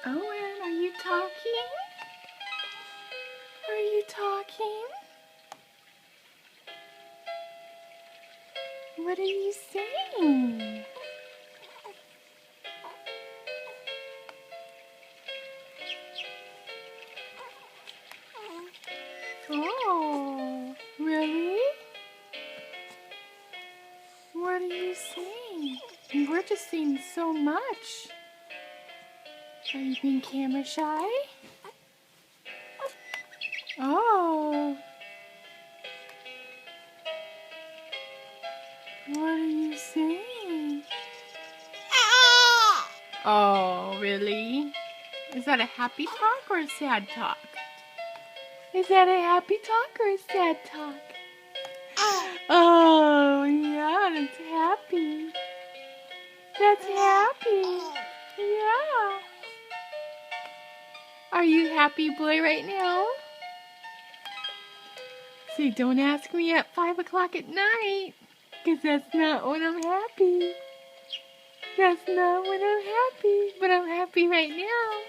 Owen, are you talking? Are you talking? What are you saying? Oh, really? What are you saying? We're just saying so much. Are you being camera shy? Oh. What are you saying? Oh, really? Is that a happy talk or a sad talk? Is that a happy talk or a sad talk? Oh, yeah, that's happy. That's happy. Yeah. Are you happy boy right now? Say, don't ask me at 5 o'clock at night, 'cause that's not when I'm happy. That's not when I'm happy, but I'm happy right now.